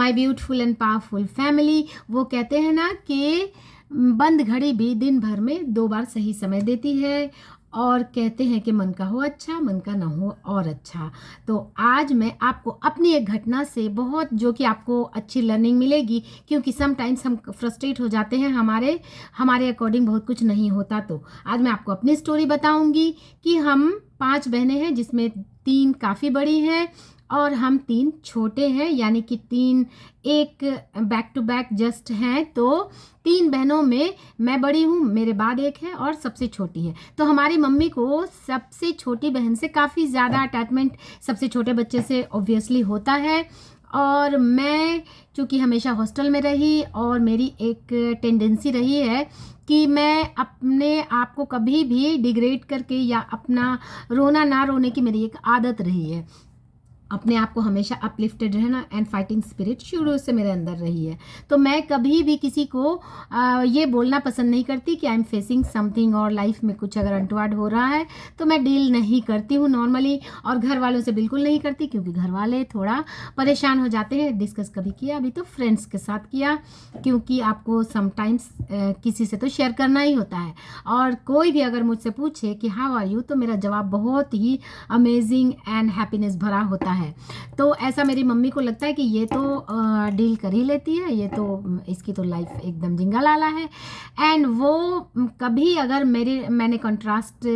My beautiful and powerful family. वो कहते हैं ना कि बंद घड़ी भी दिन भर में 2 बार सही समय देती है, और कहते हैं कि मन का हो अच्छा, मन का ना हो और अच्छा। तो आज मैं आपको अपनी एक घटना से बहुत, जो कि आपको अच्छी लर्निंग मिलेगी, क्योंकि समटाइम्स हम फ्रस्ट्रेट हो जाते हैं, हमारे अकॉर्डिंग बहुत कुछ नहीं होता। तो आज मैं आपको अपनी स्टोरी बताऊंगी कि हम 5 बहनें हैं, जिसमें 3 काफ़ी बड़ी हैं और हम 3 छोटे हैं, यानी कि 3 एक बैक टू बैक जस्ट हैं। तो 3 बहनों में मैं बड़ी हूँ, मेरे बाद एक है और सबसे छोटी है। तो हमारी मम्मी को सबसे छोटी बहन से काफ़ी ज़्यादा अटैचमेंट सबसे छोटे बच्चे से ऑब्वियसली होता है। और मैं चूँकि हमेशा हॉस्टल में रही, और मेरी एक टेंडेंसी रही है कि मैं अपने आप को कभी भी डिग्रेड करके या अपना रोना ना रोने की मेरी एक आदत रही है। अपने आप को हमेशा अपलिफ्टेड रहना एंड फाइटिंग स्पिरिट शुरू से मेरे अंदर रही है। तो मैं कभी भी किसी को ये बोलना पसंद नहीं करती कि आई एम फेसिंग समथिंग, और लाइफ में कुछ अगर अनटवार्ड हो रहा है तो मैं डील नहीं करती हूँ नॉर्मली, और घर वालों से बिल्कुल नहीं करती, क्योंकि घर वाले थोड़ा परेशान हो जाते हैं। डिस्कस कभी किया, अभी तो फ्रेंड्स के साथ किया, क्योंकि आपको समटाइम्स किसी से तो शेयर करना ही होता है। और कोई भी अगर मुझसे पूछे कि हाउ आर यू, तो मेरा जवाब बहुत ही अमेजिंग एंड हैप्पीनेस भरा होता है। तो ऐसा मेरी मम्मी को लगता है कि ये तो डील कर ही लेती है, ये तो इसकी तो लाइफ एकदम जिंगा लाला है। एंड वो कभी अगर मैंने कंट्रास्ट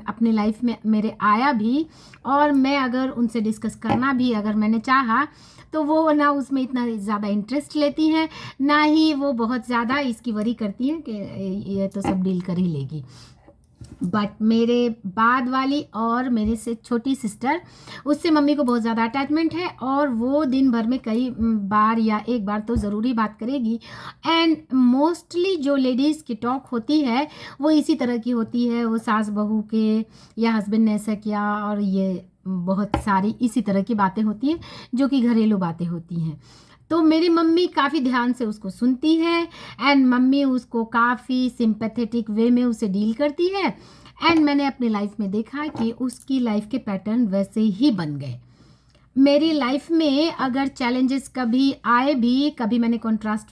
अपनी लाइफ में मेरे आया भी, और मैं अगर उनसे डिस्कस करना भी अगर मैंने चाहा, तो वो ना उसमें इतना ज़्यादा इंटरेस्ट लेती हैं, ना ही वो बहुत ज़्यादा इसकी वरी करती हैं कि ये तो सब डील कर ही लेगी। बट मेरे बाद वाली और मेरे से छोटी सिस्टर, उससे मम्मी को बहुत ज़्यादा अटैचमेंट है, और वो दिन भर में कई बार या एक बार तो ज़रूरी बात करेगी। एंड मोस्टली जो लेडीज़ की टॉक होती है वो इसी तरह की होती है, वो सास बहू के या हस्बैंड ने ऐसा किया, और ये बहुत सारी इसी तरह की बातें होती हैं जो कि घरेलू बातें होती हैं। तो मेरी मम्मी काफ़ी ध्यान से उसको सुनती है, एंड मम्मी उसको काफ़ी सिंपैथेटिक वे में उसे डील करती है। एंड मैंने अपनी लाइफ में देखा कि उसकी लाइफ के पैटर्न वैसे ही बन गए। मेरी लाइफ में अगर चैलेंजेस कभी आए भी, कभी मैंने कॉन्ट्रास्ट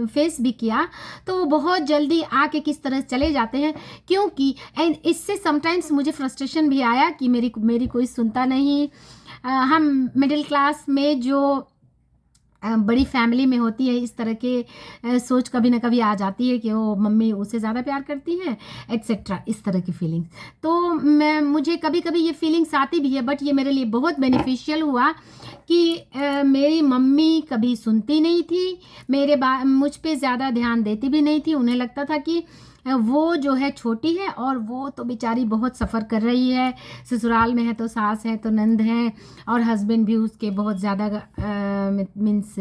फेस भी किया, तो वो बहुत जल्दी आके किस तरह चले जाते हैं, क्योंकि एंड इससे समटाइम्स मुझे फ्रस्ट्रेशन भी आया कि मेरी कोई सुनता नहीं। हम मिडिल क्लास में जो बड़ी फैमिली में होती है, इस तरह के सोच कभी ना कभी आ जाती है कि वो मम्मी उसे ज़्यादा प्यार करती हैं, एट्सेट्रा, इस तरह की फीलिंग्स। तो मुझे कभी कभी ये फीलिंग्स आती भी है, बट ये मेरे लिए बहुत बेनिफिशियल हुआ कि मेरी मम्मी कभी सुनती नहीं थी, मुझ पे ज़्यादा ध्यान देती भी नहीं थी। उन्हें लगता था कि वो जो है छोटी है, और वो तो बेचारी बहुत सफ़र कर रही है, ससुराल में है तो सास है तो नंद है, और हस्बैंड भी उसके बहुत ज़्यादा मीन्स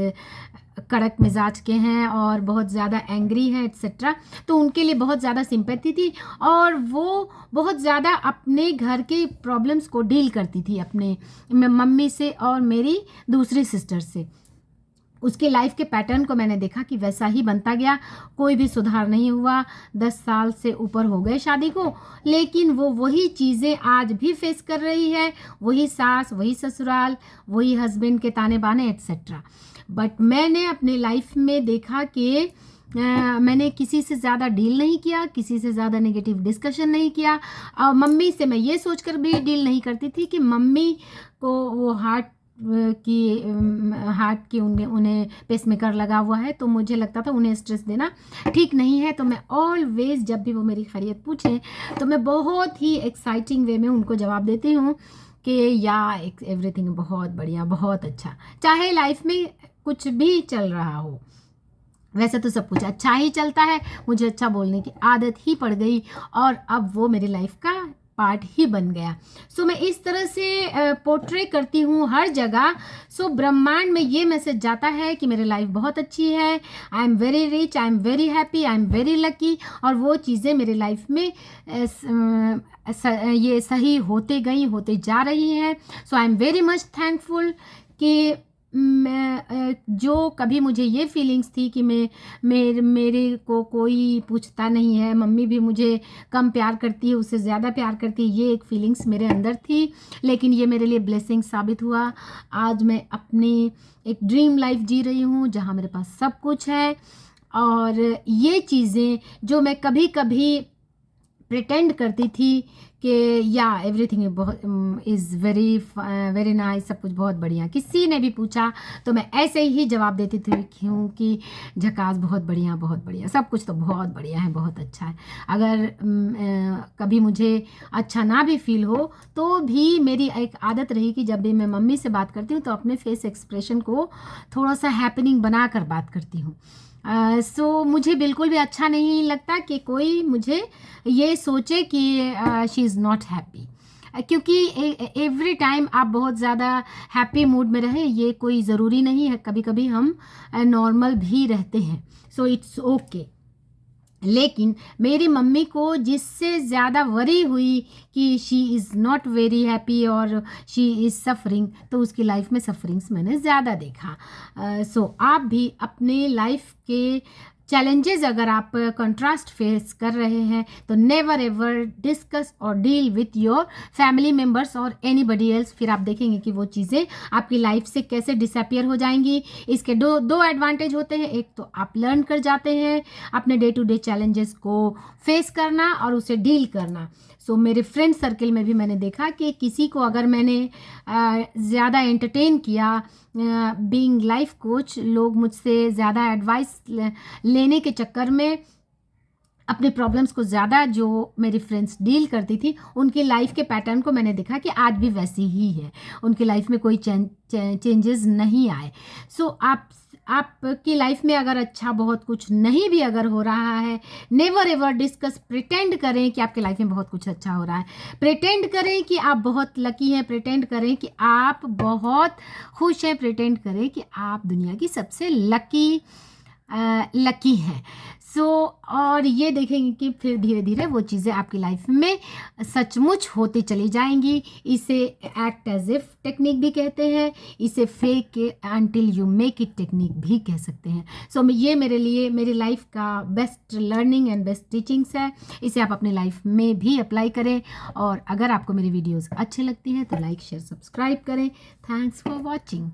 कड़क मिजाज के हैं और बहुत ज़्यादा एंग्री है, एट्सेट्रा। तो उनके लिए बहुत ज़्यादा सिंपैथी थी, और वो बहुत ज़्यादा अपने घर के प्रॉब्लम्स को डील करती थी अपने मम्मी से और मेरी दूसरी सिस्टर से। उसके लाइफ के पैटर्न को मैंने देखा कि वैसा ही बनता गया, कोई भी सुधार नहीं हुआ। 10 साल से ऊपर हो गए शादी को, लेकिन वो वही चीज़ें आज भी फेस कर रही है, वही सास, वही ससुराल, वही हस्बैंड के ताने बाने, एट्सेट्रा। बट मैंने अपने लाइफ में देखा कि मैंने किसी से ज़्यादा डील नहीं किया, किसी से ज़्यादा नेगेटिव डिस्कशन नहीं किया। मम्मी से मैं ये सोचकर भी डील नहीं करती थी कि मम्मी को वो हार्ट की उन्हें पेसमेकर लगा हुआ है, तो मुझे लगता था उन्हें स्ट्रेस देना ठीक नहीं है। तो मैं ऑलवेज जब भी वो मेरी खैरियत पूछें, तो मैं बहुत ही एक्साइटिंग वे में उनको जवाब देती हूँ कि या एवरीथिंग बहुत बढ़िया, बहुत अच्छा, चाहे लाइफ में कुछ भी चल रहा हो। वैसे तो सब कुछ अच्छा ही चलता है, मुझे अच्छा बोलने की आदत ही पड़ गई, और अब वो मेरी लाइफ का पार्ट ही बन गया। सो मैं इस तरह से पोर्ट्रे करती हूँ हर जगह। सो ब्रह्मांड में ये मैसेज जाता है कि मेरी लाइफ बहुत अच्छी है, आई am very rich, I am very happy, I am very lucky, और वो चीज़ें मेरी लाइफ में ये सही होते जा रही हैं। So I am very much thankful कि जो कभी मुझे ये फीलिंग्स थी कि मेरे को कोई पूछता नहीं है, मम्मी भी मुझे कम प्यार करती है, उससे ज़्यादा प्यार करती है, ये एक फीलिंग्स मेरे अंदर थी। लेकिन ये मेरे लिए ब्लेसिंग साबित हुआ। आज मैं अपनी एक ड्रीम लाइफ जी रही हूँ जहाँ मेरे पास सब कुछ है। और ये चीज़ें जो मैं कभी कभी प्रिटेंड करती थी कि या एवरीथिंग बहुत इज़ वेरी वेरी नाइस, सब कुछ बहुत बढ़िया, किसी ने भी पूछा तो मैं ऐसे ही जवाब देती थी क्योंकि झकास, बहुत बढ़िया, सब कुछ तो बहुत बढ़िया है, बहुत अच्छा है। अगर कभी मुझे अच्छा ना भी फील हो तो भी मेरी एक आदत रही कि जब भी मैं मम्मी से बात करती हूँ तो अपने फेस एक्सप्रेशन को थोड़ा सा हैपनिंग बना कर बात करती हूँ। सो मुझे बिल्कुल भी अच्छा नहीं लगता कि कोई मुझे ये सोचे कि शी इज़ नॉट हैप्पी, क्योंकि एवरी टाइम आप बहुत ज़्यादा हैप्पी मूड में रहें ये कोई ज़रूरी नहीं है। कभी कभी हम नॉर्मल भी रहते हैं, सो इट्स ओके। लेकिन मेरी मम्मी को जिससे ज़्यादा वरी हुई कि she is not very happy और शी इज़ सफरिंग, तो उसकी लाइफ में सफरिंग्स मैंने ज़्यादा देखा। सो आप भी अपने लाइफ के चैलेंजेस अगर आप कंट्रास्ट फेस कर रहे हैं तो नेवर एवर डिस्कस और deal with your family members और एनीबडी एल्स। फिर आप देखेंगे कि वो चीज़ें आपकी लाइफ से कैसे डिसअपियर हो जाएंगी। इसके दो एडवांटेज होते हैं। एक तो आप लर्न कर जाते हैं अपने डे टू डे चैलेंजेस को फेस करना और उसे डील करना। सो मेरे फ्रेंड सर्कल में भी मैंने देखा कि किसी को अगर मैंने ज़्यादा एंटरटेन किया, बीइंग लाइफ कोच, लोग मुझसे ज़्यादा एडवाइस लेने के चक्कर में अपने प्रॉब्लम्स को ज़्यादा, जो मेरी फ्रेंड्स डील करती थी उनकी लाइफ के पैटर्न को मैंने देखा कि आज भी वैसी ही है, उनकी लाइफ में कोई चेंजेस नहीं आए। सो आपकी लाइफ में अगर अच्छा बहुत कुछ नहीं भी अगर हो रहा है, नेवर एवर डिस्कस, प्रिटेंड करें कि आपकी लाइफ में बहुत कुछ अच्छा हो रहा है, प्रिटेंड करें कि आप बहुत लकी हैं, प्रिटेंड करें कि आप बहुत खुश हैं, प्रिटेंड करें कि आप दुनिया की सबसे लकी हैं। सो और ये देखेंगे कि फिर धीरे धीरे वो चीज़ें आपकी लाइफ में सचमुच होती चली जाएंगी। इसे एक्ट एज इफ टेक्निक भी कहते हैं, इसे fake until you make it technique भी कह सकते हैं। सो ये मेरे लिए मेरी लाइफ का best learning and best teachings है। इसे आप अपनी लाइफ में भी अप्लाई करें। और अगर आपको मेरी वीडियोज़ अच्छी लगती हैं तो लाइक शेयर सब्सक्राइब करें। Thanks for watching.